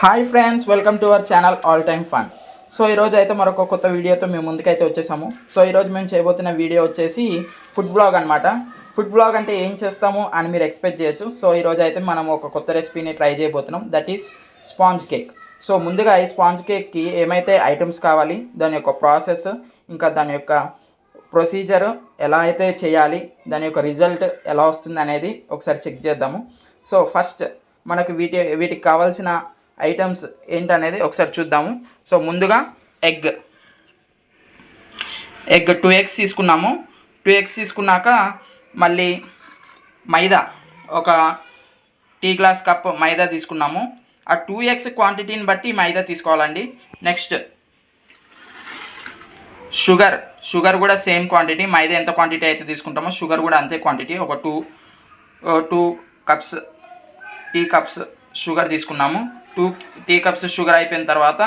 Hi friends, welcome to our channel all time fun. So ఈరోజు అయితే మరొక కొత్త వీడియోతో మేము ముందుకైతే వచ్చేసాము. సో ఈరోజు మేము చేయబోతున్న వీడియో వచ్చేసి ఫుడ్ బ్లాగ్ అనమాట. ఫుడ్ బ్లాగ్ అంటే ఏం చేస్తాము అని మీరు ఎక్స్పెక్ట్ చేయొచ్చు. సో ఈరోజు అయితే మనం ఒక కొత్త రెసిపీని ట్రై చేయబోతున్నాం, that is sponge cake. So ముందుగా ఈ స్పాంజ్ కేక్కి ఏమైతే ఐటమ్స్ కావాలి, దాని యొక్క ప్రాసెస్, ఇంకా దాని యొక్క ప్రొసీజర్ ఎలా అయితే చేయాలి, దాని యొక్క రిజల్ట్ ఎలా వస్తుంది అనేది ఒకసారి చెక్ చేద్దాము. సో ఫస్ట్ మనకు వీటికి కావాల్సిన ఐటమ్స్ ఏంటనేది ఒకసారి చూద్దాము. సో ముందుగా ఎగ్ 2 eggs తీసుకున్నాము. 2 eggs తీసుకున్నాక మళ్ళీ మైదా ఒక టీ గ్లాస్ కప్ మైదా తీసుకున్నాము. ఆ 2 eggs క్వాంటిటీని బట్టి మైదా తీసుకోవాలండి. నెక్స్ట్ షుగర్ కూడా సేమ్ క్వాంటిటీ, మైదా ఎంత క్వాంటిటీ అయితే తీసుకుంటామో షుగర్ కూడా అంతే క్వాంటిటీ, ఒక 2 టీ కప్స్ షుగర్ తీసుకున్నాము. 2 టీ కప్స్ షుగర్ అయిపోయిన తర్వాత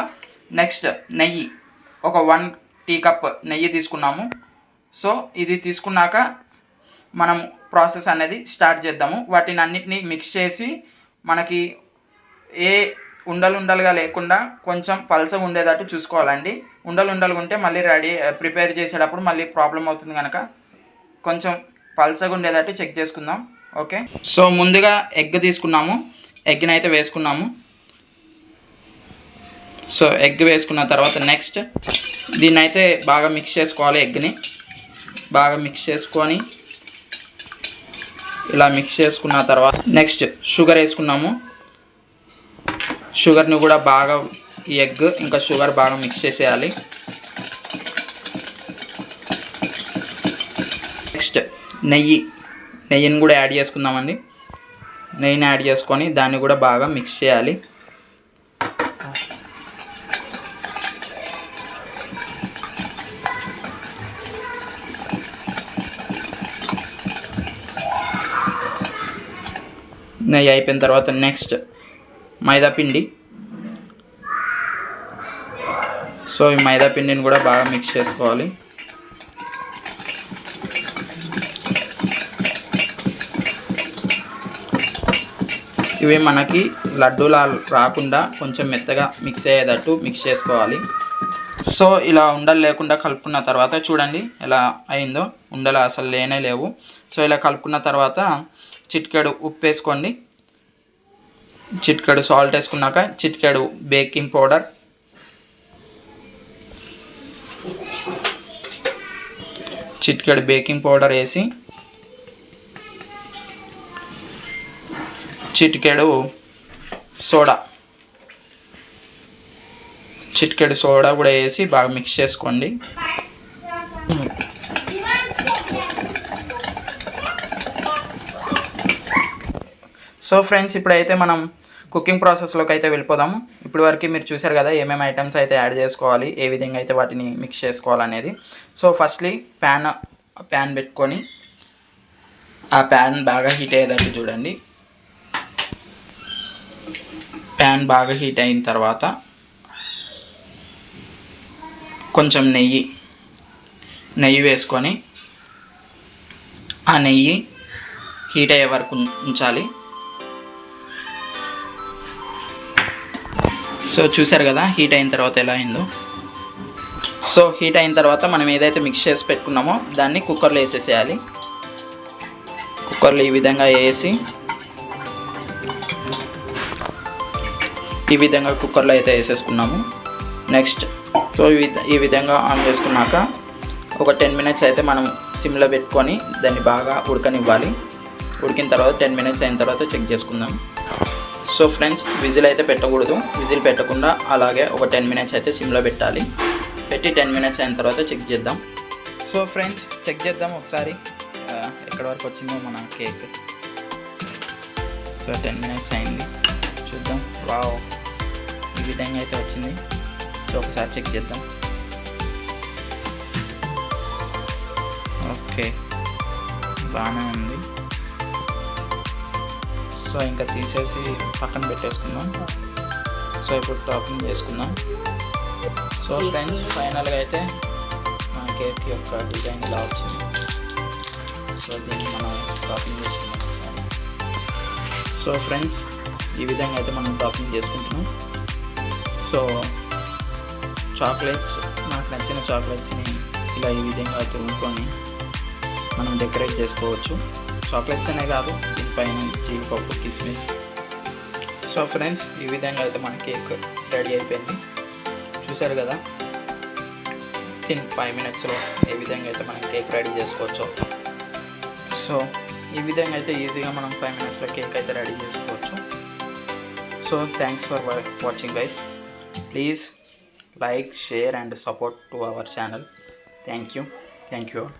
నెక్స్ట్ నెయ్యి ఒక 1 టీ కప్ నెయ్యి తీసుకున్నాము. సో ఇది తీసుకున్నాక మనం ప్రాసెస్ అనేది స్టార్ట్ చేద్దాము. వాటిని అన్నిటినీ మిక్స్ చేసి మనకి ఏ ఉండలుగా లేకుండా కొంచెం పల్చగా ఉండేటట్టు చూసుకోవాలండి. ఉండలుగా ఉంటే మళ్ళీ ప్రిపేర్ చేసేటప్పుడు మళ్ళీ ప్రాబ్లం అవుతుంది కనుక కొంచెం పల్చగా ఉండేటట్టు చెక్ చేసుకుందాం. ఓకే, సో ముందుగా ఎగ్ తీసుకున్నాము. ఎగ్ని అయితే వేసుకున్నాము. సో ఎగ్ వేసుకున్న తర్వాత నెక్స్ట్ దీన్ని అయితే బాగా మిక్స్ చేసుకోవాలి. ఎగ్ని బాగా మిక్స్ చేసుకొని ఇలా మిక్స్ చేసుకున్న తర్వాత నెక్స్ట్ షుగర్ వేసుకున్నాము. షుగర్ని కూడా బాగా ఈ ఎగ్ ఇంకా షుగర్ బాగా మిక్స్ చేసేయాలి. నెక్స్ట్ నెయ్యిని కూడా యాడ్ చేసుకుందామండి. నెయ్యిని యాడ్ చేసుకొని దాన్ని కూడా బాగా మిక్స్ చేయాలి. నెయ్యి అయిపోయిన తర్వాత నెక్స్ట్ మైదా పిండి. సో ఈ మైదా పిండిని కూడా బాగా మిక్స్ చేసుకోవాలి. ఇవి మనకి లడ్డూలా రాకుండా కొంచెం మెత్తగా మిక్స్ అయ్యేటట్టు మిక్స్ చేసుకోవాలి. సో ఇలా ఉండలు లేకుండా కలుపుకున్న తర్వాత చూడండి ఎలా అయిందో, ఉండలు అసలు లేనే లేవు. సో ఇలా కలుపుకున్న తర్వాత చిటికెడు ఉప్పు వేసుకోండి. చిటికెడు సాల్ట్ వేసుకున్నాక చిటికెడు బేకింగ్ పౌడర్, వేసి చిటికెడు సోడా కూడా వేసి బాగా మిక్స్ చేసుకోండి. సో ఫ్రెండ్స్, ఇప్పుడైతే మనం కుకింగ్ ప్రాసెస్లోకి అయితే వెళ్ళిపోదాము. ఇప్పుడు వరకు మీరు చూసారు కదా ఏమేమి ఐటమ్స్ అయితే యాడ్ చేసుకోవాలి, ఏ విధంగా అయితే వాటిని మిక్స్ చేసుకోవాలనేది. సో ఫస్ట్లీ ప్యాన్ పెట్టుకొని ఆ ప్యాన్ బాగా హీట్ అయ్యేటట్టు చూడండి. ప్యాన్ బాగా హీట్ అయిన తర్వాత కొంచెం నెయ్యి వేసుకొని ఆ నెయ్యి హీట్ అయ్యే వరకు ఉంచాలి. సో చూసారు కదా హీట్ అయిన తర్వాత ఎలా అయిందో. సో హీట్ అయిన తర్వాత మనం ఏదైతే మిక్స్ చేసి పెట్టుకున్నామో దాన్ని కుక్కర్లో వేసేసేయాలి. కుక్కర్లో ఈ విధంగా వేసి కుక్కర్లో అయితే వేసేసుకున్నాము. నెక్స్ట్ సో ఈ విధంగా ఆన్ చేసుకున్నాక ఒక 10 minutes అయితే మనం సిమ్లో పెట్టుకొని దాన్ని బాగా ఉడకనివ్వాలి. ఉడికిన తర్వాత 10 minutes అయిన తర్వాత చెక్ చేసుకుందాం. సో ఫ్రెండ్స్, విజిల్ అయితే పెట్టకూడదు. విజిల్ పెట్టకుండా అలాగే ఒక 10 minutes అయితే సిమ్లో పెట్టాలి. పెట్టి 10 minutes అయిన తర్వాత చెక్ చేద్దాం. సో ఫ్రెండ్స్, చెక్ చేద్దాం ఒకసారి ఎక్కడి వరకు వచ్చిందో మన కేక్. సో 10 minutes అయింది, చూద్దాం. వావ్, ఈ విధంగా అయితే వచ్చింది. సో ఒకసారి చెక్ చేద్దాం. ఓకే, బాగానే ఉంది. సో ఇంకా తీసేసి పక్కన పెట్టేసుకుందాం. సో ఇప్పుడు టాపింగ్ చేసుకుందాం. సో ఫ్రెండ్స్, ఫైనల్గా అయితే మన కేక్ యొక్క డిజైన్ ఇలా వచ్చింది. సో దీన్ని మనం టాపింగ్ చేసుకుందాం. సో ఫ్రెండ్స్, ఈ విధంగా అయితే మనం టాపింగ్ చేసుకుంటున్నాం. సో చాక్లెట్స్, నాకు నచ్చిన చాక్లెట్స్ని ఇలా ఈ విధంగా తురుముకొని మనం డెకరేట్ చేసుకోవచ్చు. చాక్లెట్స్ అనే కాదు, దీనిపైన జీడిపప్పు, కిస్మిస్. సో ఫ్రెండ్స్, ఈ విధంగా అయితే మన కేక్ రెడీ అయిపోయింది. చూసారు కదా, 5 minutesలో ఏ విధంగా అయితే మనం కేక్ రెడీ చేసుకోవచ్చు. సో ఈ విధంగా అయితే ఈజీగా మనం 5 minutesలో కేక్ అయితే రెడీ చేసుకోవచ్చు. So thanks for watching guys. Please like, share and support to our channel. Thank you all.